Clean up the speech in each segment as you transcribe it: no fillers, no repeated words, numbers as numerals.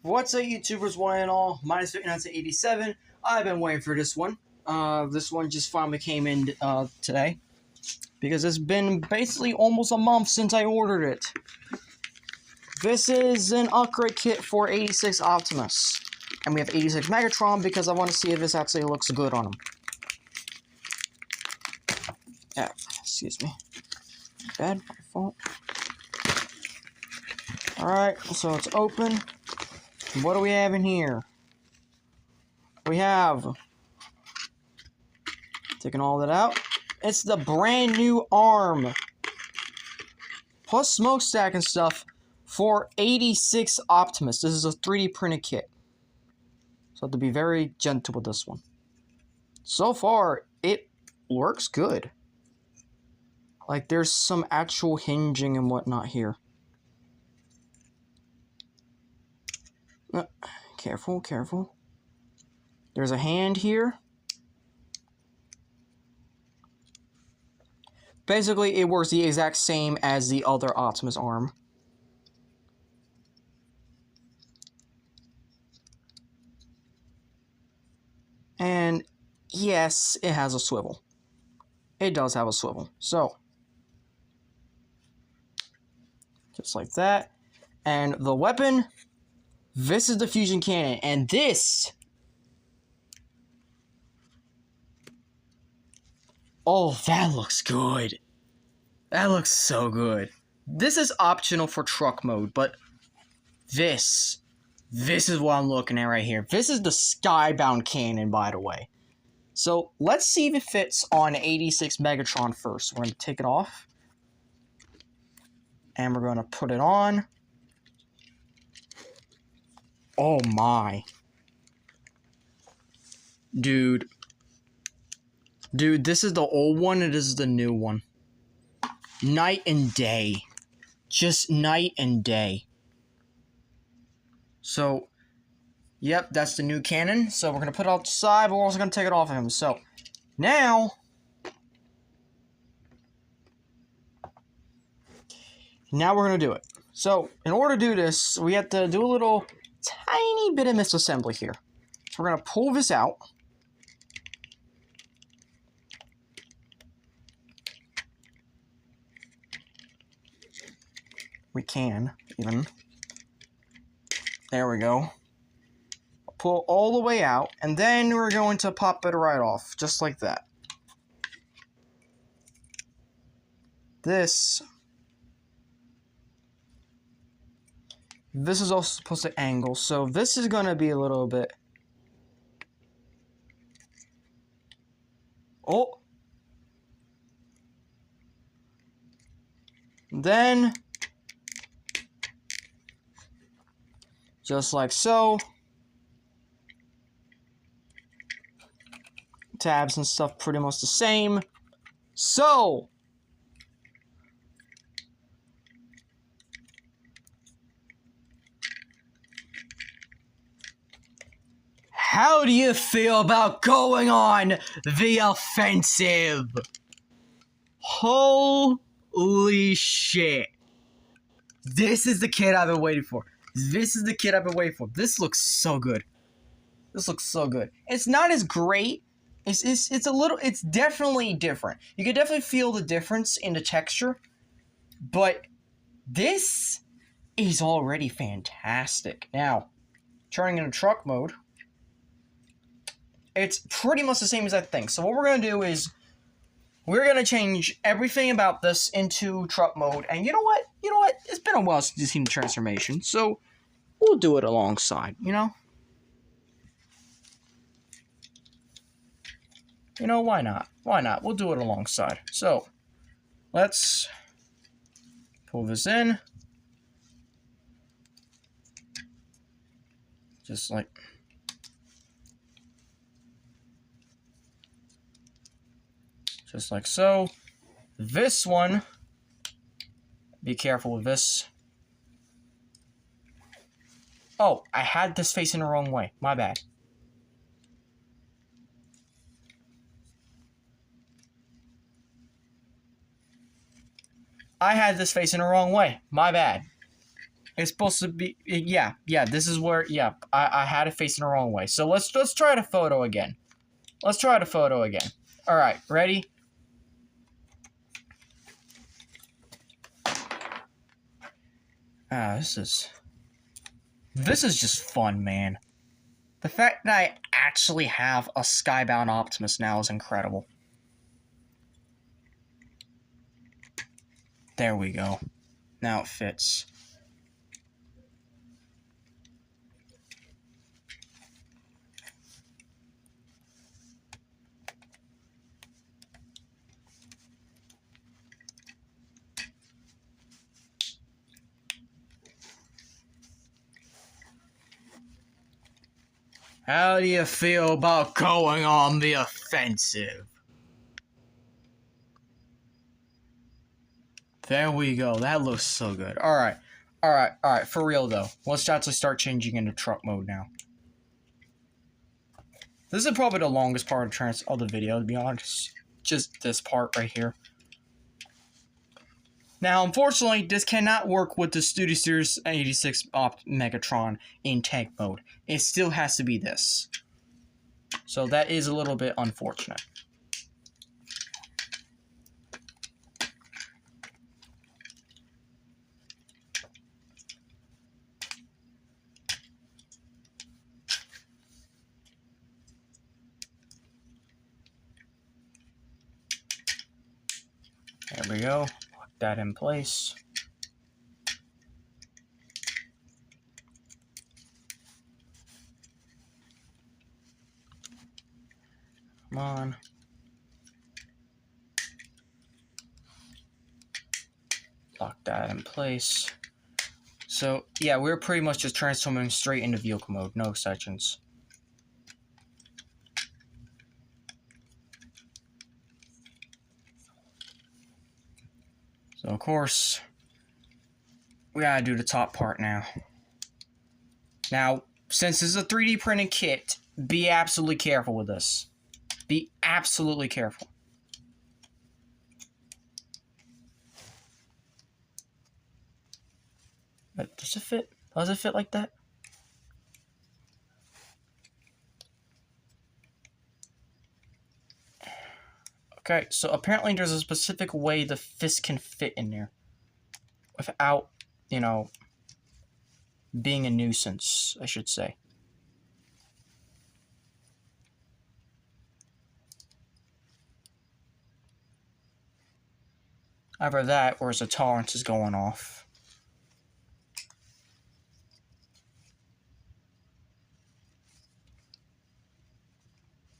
What's up, YouTubers, one and all? Minus 5987. I've been waiting for this one. This one just finally came in today. Because it's been basically almost a month since I ordered it. This is an upgrade kit for 86 Optimus. And we have 86 Megatron because I want to see if this actually looks good on him. Yeah, excuse me. Bad, my fault. Alright, so it's open. What do we have in here? We have, taking all that out, it's the brand new arm. Plus smokestack and stuff for 86 Optimus. This is a 3D printed kit. So I have to be very gentle with this one. So far, it works good. Like, there's some actual hinging and whatnot here. Careful, careful. There's a hand here. Basically, it works the exact same as the other Optimus arm. And yes, it has a swivel. It does have a swivel. So, just like that. And the weapon, this is the fusion cannon. And this, oh, that looks good. That looks so good. This is optional for truck mode, but this is what I'm looking at right here. This is the Skybound cannon, by the way. So let's see if it fits on 86 Megatron first. We're going to take it off. And we're going to put it on. Oh my. Dude, this is the old one and this is the new one. Night and day. Just night and day. So, yep, that's the new cannon. So we're going to put it outside, but we're also going to take it off of him. So, now we're going to do it. So, in order to do this, we have to do a little tiny bit of misassembly here. So we're going to pull this out. We can, even. There we go. Pull all the way out, and then we're going to pop it right off, just like that. This is also supposed to angle, so this is going to be a little bit... Oh! Then, just like so. Tabs and stuff pretty much the same. So, how do you feel about going on the offensive? Holy shit. This is the kit I've been waiting for. This is the kit I've been waiting for. This looks so good. This looks so good. It's not as great. It's a little, it's definitely different. You can definitely feel the difference in the texture. But this is already fantastic. Now, turning into truck mode, it's pretty much the same as that thing. So what we're going to do is, we're going to change everything about this into truck mode. And you know what? It's been a while since you've seen the transformation. So, we'll do it alongside, you know? You know, why not? Why not? We'll do it alongside. So, let's pull this in. Just like... just like so. This one, be careful with this. Oh, I had this facing the wrong way. My bad. I had this facing the wrong way. My bad. It's supposed to be, yeah, this is where, yeah, I had it facing the wrong way. So let's try the photo again. Let's try the photo again. All right, ready? This is just fun, man. The fact that I actually have a Skybound Optimus now is incredible. There we go. Now it fits. How do you feel about going on the offensive? There we go. That looks so good. Alright. For real, though. Let's actually start changing into truck mode now. This is probably the longest part of the video, to be honest. Just this part right here. Now, unfortunately, this cannot work with the Studio Series 86 Megatron in tank mode. It still has to be this. So that is a little bit unfortunate. There we go. Lock that in place. Come on. Lock that in place. So, yeah, we're pretty much just transforming straight into vehicle mode. No exceptions. So, of course, we gotta do the top part now. Now, since this is a 3D printed kit, be absolutely careful with this. Be absolutely careful. But does it fit? Does it fit like that? Okay, so apparently there's a specific way the fist can fit in there without, you know, being a nuisance, I should say. Either that or the tolerance is going off.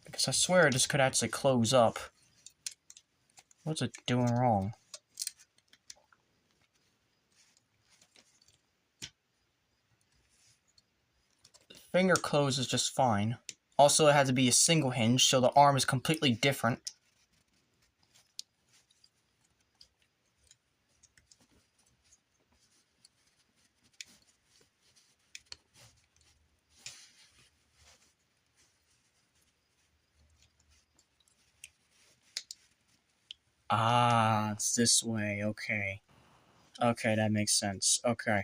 Because I swear this could actually close up. What's it doing wrong? The finger closes just fine. Also, it had to be a single hinge, so the arm is completely different. Ah, it's this way, okay. Okay, that makes sense, okay.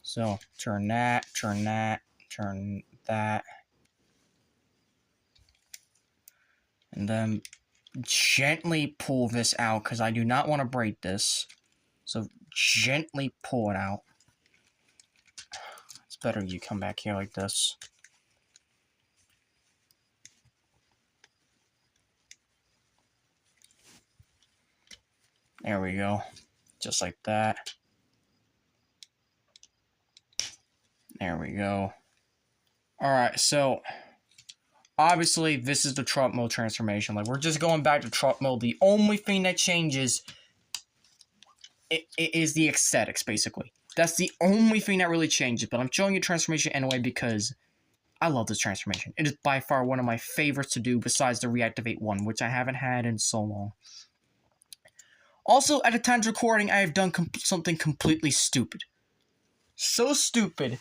So, turn that, turn that, turn that. And then gently pull this out, because I do not want to break this. So, gently pull it out. It's better you come back here like this. There we go. Just like that. There we go. Alright, so obviously this is the truck mode transformation. Like, we're just going back to truck mode. The only thing that changes it is the aesthetics, basically. That's the only thing that really changes. But I'm showing you transformation anyway because I love this transformation. It is by far one of my favorites to do besides the Reactivate one, which I haven't had in so long. Also, at the time of recording, I have done something completely stupid. So stupid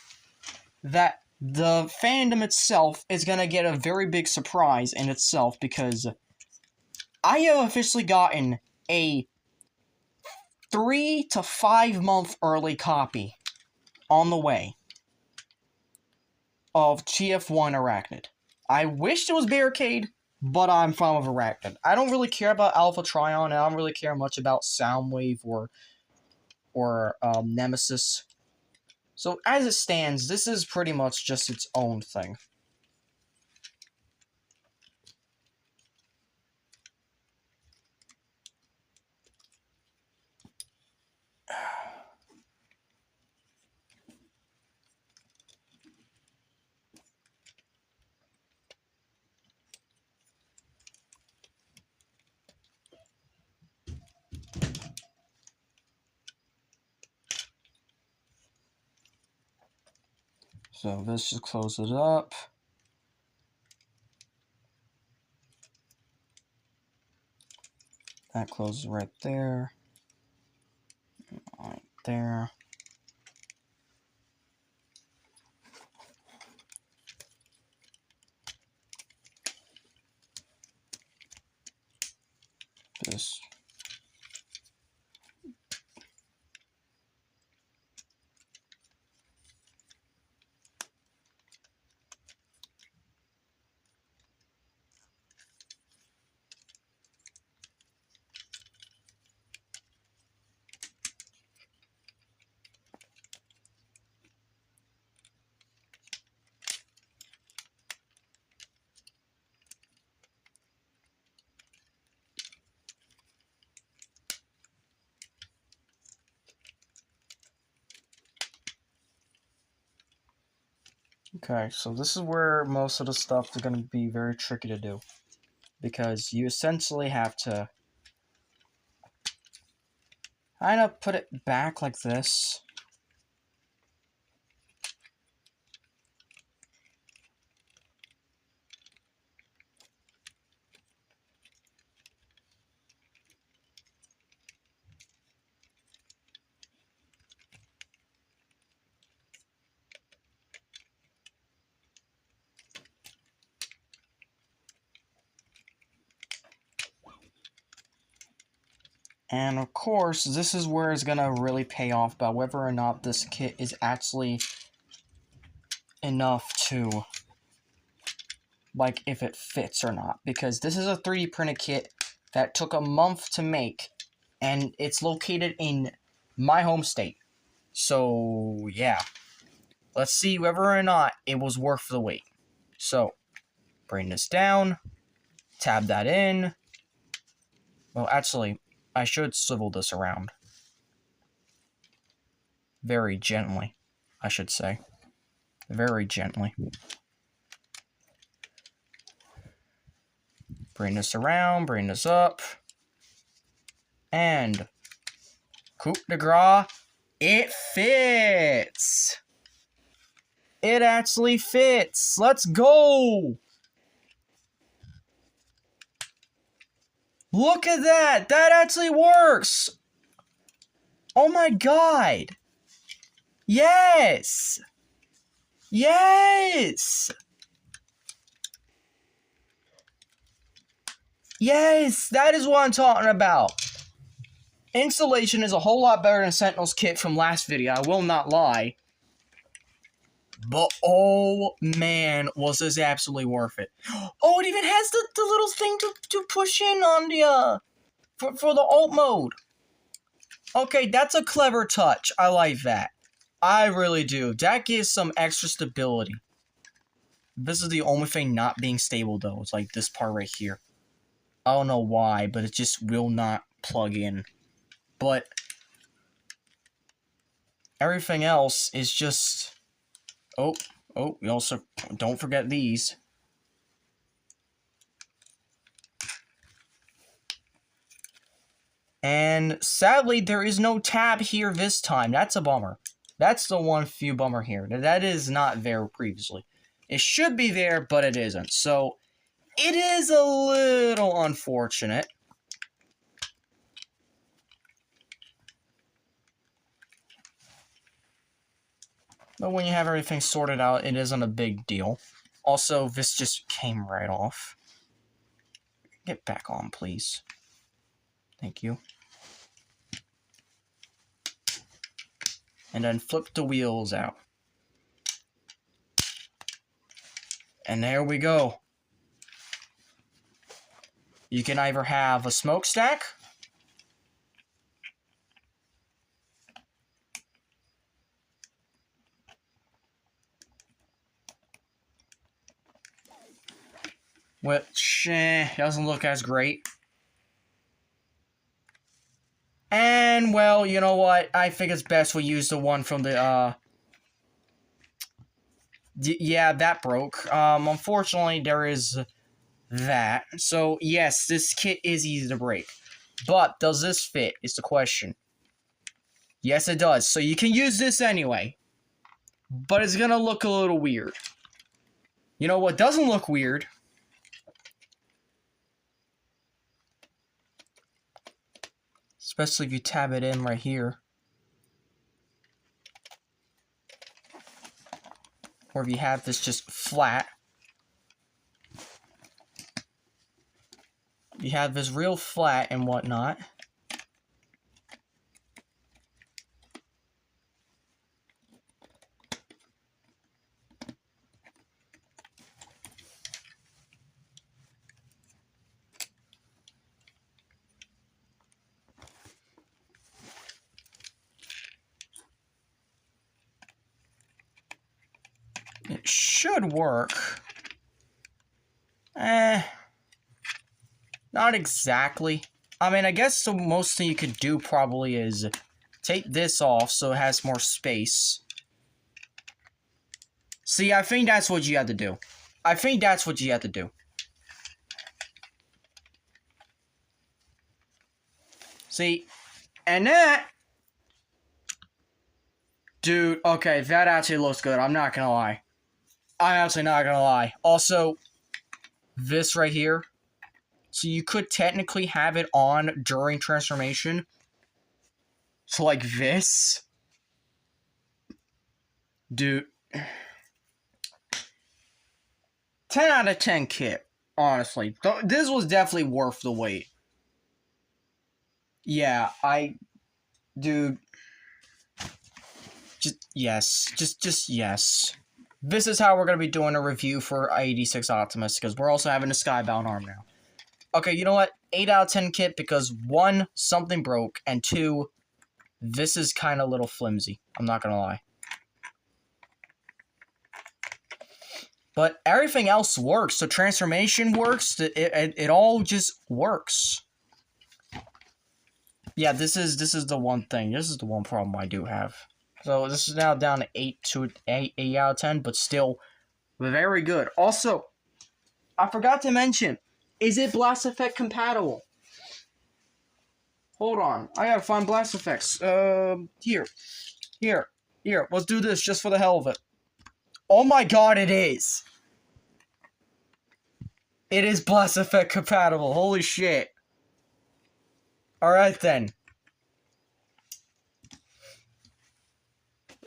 that the fandom itself is going to get a very big surprise in itself because I have officially gotten a 3 to 5 month early copy on the way of TF1 Arachnid. I wished it was Barricade, but I'm fine with Arachnid. I don't really care about Alpha Trion, and I don't really care much about Soundwave or Nemesis. So as it stands, this is pretty much just its own thing. So let's just close it up. That closes right there. Right there. This. Okay, so this is where most of the stuff is going to be very tricky to do. Because you essentially have to kind of put it back like this. And of course, this is where it's going to really pay off about whether or not this kit is actually enough to, like, if it fits or not. Because this is a 3D printed kit that took a month to make, and it's located in my home state. So, yeah. Let's see whether or not it was worth the wait. So, bring this down, tab that in. Well, actually, I should swivel this around. Very gently, I should say. Very gently. Bring this around, bring this up. And coup de grace, it fits! It actually fits! Let's go! Look at that! That actually works! Oh my god! Yes! Yes! Yes! That is what I'm talking about! Installation is a whole lot better than Sentinel's kit from last video, I will not lie. But oh man, was this absolutely worth it. Oh, it even has the little thing to push in on the, for the alt mode. Okay, that's a clever touch. I like that. I really do. That gives some extra stability. This is the only thing not being stable though. It's like this part right here. I don't know why, but it just will not plug in. But everything else is just... Oh, we also... Don't forget these. And sadly, there is no tab here this time. That's a bummer. That's the one few bummer here. That is not there previously. It should be there, but it isn't. So, it is a little unfortunate. But when you have everything sorted out, it isn't a big deal. Also, this just came right off. Get back on, please. Thank you. And then flip the wheels out. And there we go. You can either have a smokestack, which doesn't look as great. And, well, you know what? I think it's best we use the one from the, yeah, that broke. Unfortunately, there is that. So, yes, this kit is easy to break. But, does this fit, is the question. Yes, it does. So, you can use this anyway. But it's gonna look a little weird. You know what doesn't look weird? Especially if you tab it in right here. Or if you have this just flat. You have this real flat and whatnot. It should work. Not exactly. I mean, I guess the most thing you could do probably is take this off so it has more space. See, I think that's what you have to do. I think that's what you have to do. See, and that... Dude, okay, that actually looks good. I'm not gonna lie. I'm actually not gonna lie. Also, this right here. So you could technically have it on during transformation. So like this. Dude. 10 out of 10 kit. Honestly. This was definitely worth the wait. Yeah, Dude. Just, yes. Just yes. This is how we're going to be doing a review for 86 Optimus, because we're also having a Skybound arm now. Okay, you know what? 8 out of 10 kit, because 1, something broke, and 2, this is kind of a little flimsy. I'm not going to lie. But everything else works. The transformation works. It all just works. Yeah, this is the one thing. This is the one problem I do have. So this is now down to 8 out of 10, but still very good. Also, I forgot to mention, is it Blast Effect compatible? Hold on, I gotta find Blast Effects. Here. Let's do this just for the hell of it. Oh my god, it is. It is Blast Effect compatible. Holy shit. Alright then.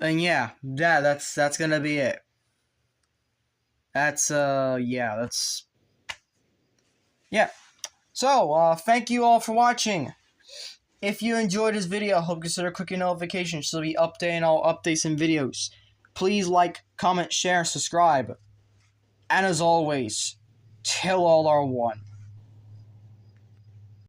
And yeah, that's gonna be it. That's yeah. So, thank you all for watching. If you enjoyed this video, I hope you consider clicking notifications so we updating all updates and videos. Please like, comment, share, subscribe. And as always, till all are one.